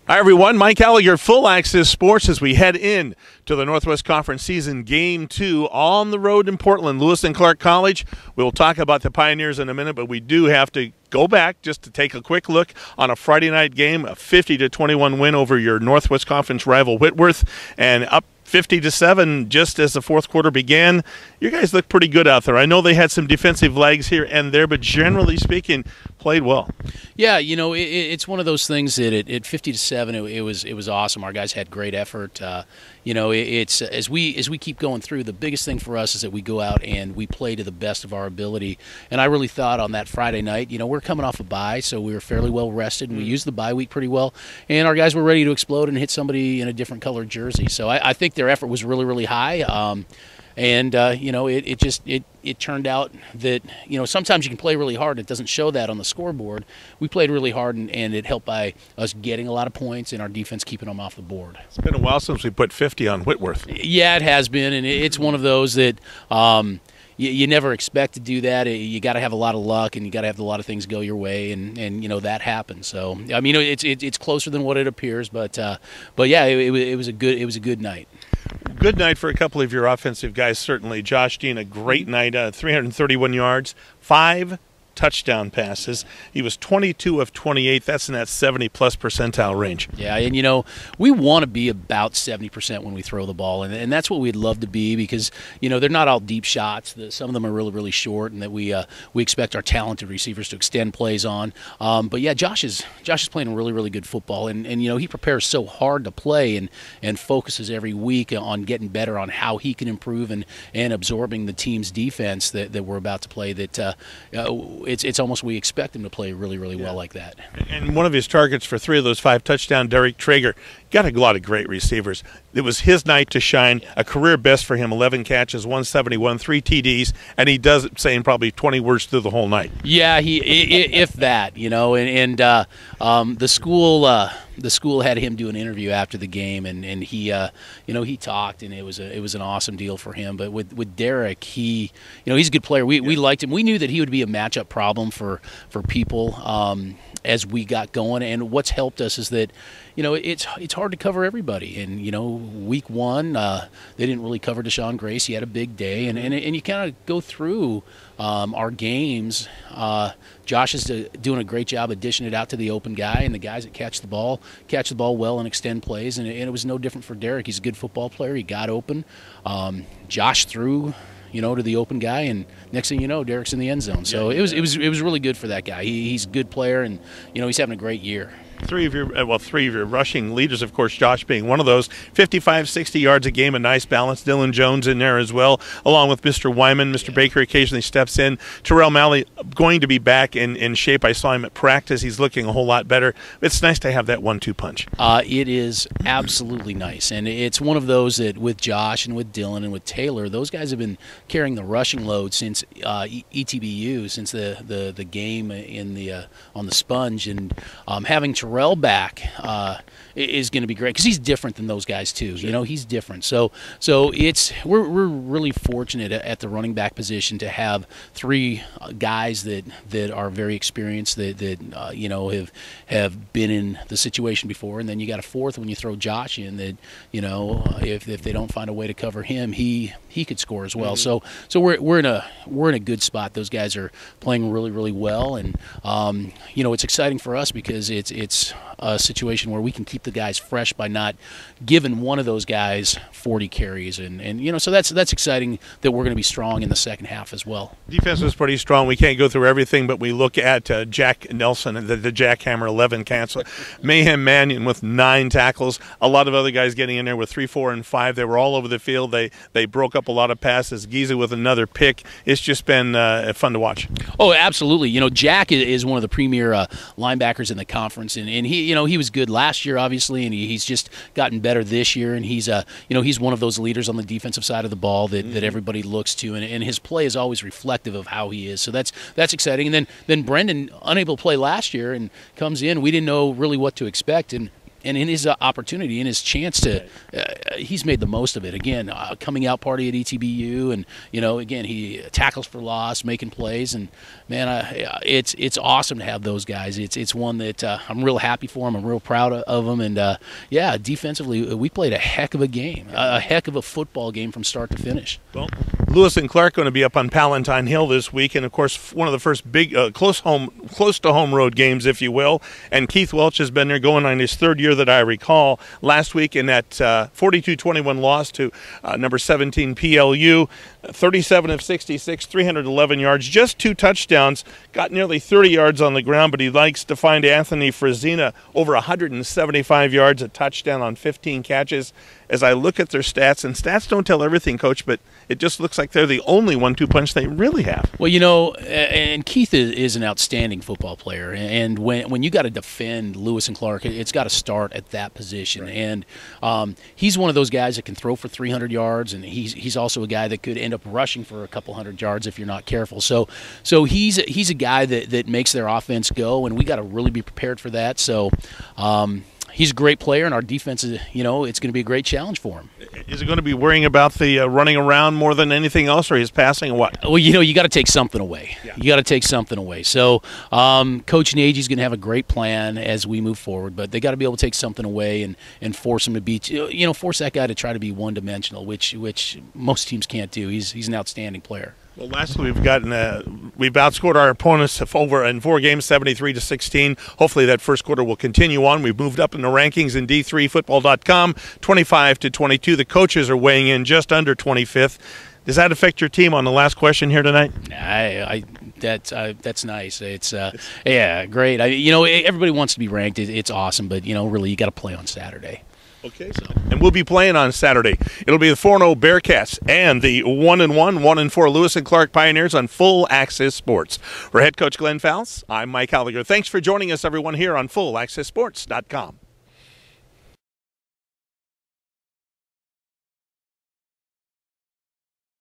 Hi, everyone. Mike Gallagher, Full Access Sports, as we head in to the Northwest Conference season Game 2 on the road in Portland, Lewis and Clark College. We'll talk about the Pioneers in a minute, but we do have to go back just to take a quick look on a Friday night game, a 50-21 win over your Northwest Conference rival Whitworth, and up 50-7 just as the fourth quarter began. You guys look pretty good out there. I know they had some defensive lags here and there, but generally speaking, played well. Yeah, you know, it's one of those things that at 50-7, it was awesome. Our guys had great effort. You know, it's as we keep going through, the biggest thing for us is that we go out and we play to the best of our ability. And I really thought on that Friday night, you know, we're coming off a bye, so we were fairly well rested, and we used the bye week pretty well. And our guys were ready to explode and hit somebody in a different colored jersey. So I think their effort was really, really high. You know, it turned out that, you know, sometimes you can play really hard and it doesn't show that on the scoreboard. We played really hard, and it helped by us getting a lot of points and our defense keeping them off the board. It's been a while since we put 50 on Whitworth. Yeah, it has been, and it's one of those that you never expect to do that. You got to have a lot of luck, and you got to have a lot of things go your way, and you know, that happened. So I mean, it's closer than what it appears, but yeah, it was a good night. Good night for a couple of your offensive guys, certainly. Josh Dean, a great night, 331 yards, 5 touchdown passes. He was 22 of 28. That's in that 70-plus percentile range. Yeah, and, you know, we want to be about 70% when we throw the ball, and that's what we'd love to be because, you know, they're not all deep shots. Some of them are really, really short, and that we expect our talented receivers to extend plays on. But, yeah, Josh is playing really, really good football, and you know, he prepares so hard to play and focuses every week on getting better on how he can improve and absorbing the team's defense that we're about to play that it's almost we expect him to play really, really well like that. And one of his targets for 3 of those 5 touchdowns, Derek Traeger, got a lot of great receivers. It was his night to shine, a career best for him, 11 catches, 171, 3 TDs, and he does it saying probably 20 words through the whole night. Yeah, if that, you know, and the school had him do an interview after the game, and he, you know, he talked, and it was an awesome deal for him. But with Derek, you know, he's a good player. We liked him. We knew that he would be a matchup problem for people as we got going. And what's helped us is that, you know, it's hard to cover everybody. And, you know, week 1, they didn't really cover Deshaun Grace. He had a big day, and you kind of go through our games. Josh is doing a great job of dishing it out to the open guy, and the guys that catch the ball well and extend plays. And it was no different for Derek. He's a good football player. He got open. Josh threw, you know, to the open guy, and next thing you know, Derek's in the end zone. So it was really good for that guy. He's a good player, and you know, he's having a great year. 3 of your rushing leaders, of course, Josh being one of those. 55, 60 yards a game, a nice balance. Dylan Jones in there as well, along with Mr. Wyman. Mr. Baker occasionally steps in. Terrell Malley going to be back in shape. I saw him at practice. He's looking a whole lot better. It's nice to have that 1-2 punch. It is absolutely nice, and it's one of those that with Josh and with Dylan and with Taylor, those guys have been carrying the rushing load since ETBU, since the game on the sponge, and having Terrell back is going to be great because he's different than those guys too. Sure. You know, he's different. So we're really fortunate at the running back position to have 3 guys that are very experienced that you know have been in the situation before, and then you got a 4th when you throw Josh in that, you know, if they don't find a way to cover him, he could score as well. So we're in a good spot. Those guys are playing really, really well, and you know, it's exciting for us because it's a situation where we can keep the guys fresh by not giving one of those guys 40 carries, and you know, so that's exciting that we're going to be strong in the second half as well. Defense was pretty strong. We can't go through everything, but we look at Jack Nelson and the jackhammer 11 cancel. Mayhem Mannion with 9 tackles. A lot of other guys getting in there with 3, 4, and 5. They were all over the field. They broke up a lot of passes. Giza with another pick. It's just been fun to watch. Oh, absolutely. You know, Jack is one of the premier linebackers in the conference, and he, you know, he was good last year, obviously, and he's just gotten better this year. And he's you know, he's one of those leaders on the defensive side of the ball that everybody looks to, and his play is always reflective of how he is. So that's exciting. And then Brendan, unable to play last year, and comes in. We didn't know really what to expect, and And in his opportunity, in his chance to, he's made the most of it. Again, coming out party at ETBU, and again he tackles for loss, making plays, and man, it's awesome to have those guys. It's one that I'm real happy for him. I'm real proud of him, and yeah, defensively we played a heck of a game, a heck of a football game from start to finish. Well, Lewis and Clark going to be up on Palatine Hill this week, and of course one of the first big close to home road games, if you will. And Keith Welch has been there going on his third year that I recall. Last week in that 42-21 loss to number 17 PLU, 37 of 66, 311 yards, just 2 touchdowns, got nearly 30 yards on the ground, but he likes to find Anthony Frazina over 175 yards, a touchdown on 15 catches. As I look at their stats, and stats don't tell everything, Coach, but it just looks like they're the only 1-2 punch they really have. Well, and Keith is an outstanding football player, and when you got to defend Lewis and Clark, it's got to start at that position. Right. And he's one of those guys that can throw for 300 yards, and he's also a guy that could end up rushing for a couple hundred yards if you're not careful. So he's a guy that makes their offense go, and we got to really be prepared for that. So. He's a great player, and our defense is, it's going to be a great challenge for him. Is it going to be worrying about the running around more than anything else, or his passing, or what? Well, you got to take something away. Yeah. You got to take something away. So Coach Nagy's going to have a great plan as we move forward, but they got to be able to take something away and force him to be, force that guy to try to be one-dimensional, which most teams can't do. He's an outstanding player. Well, lastly, we've outscored our opponents over in 4 games, 73-16. Hopefully, that first quarter will continue on. We've moved up in the rankings in D3Football.com, 25-22. The coaches are weighing in just under 25th. Does that affect your team on the last question here tonight? That's nice. It's yeah, great. Everybody wants to be ranked. It's awesome, but really, you got to play on Saturday. Okay, and we'll be playing on Saturday. It'll be the 4-0 Bearcats and the 1-1, 1-4 Lewis and Clark Pioneers on Full Access Sports. For head coach Glen Fowles, I'm Mike Halliger. Thanks for joining us, everyone, here on FullAccessSports.com.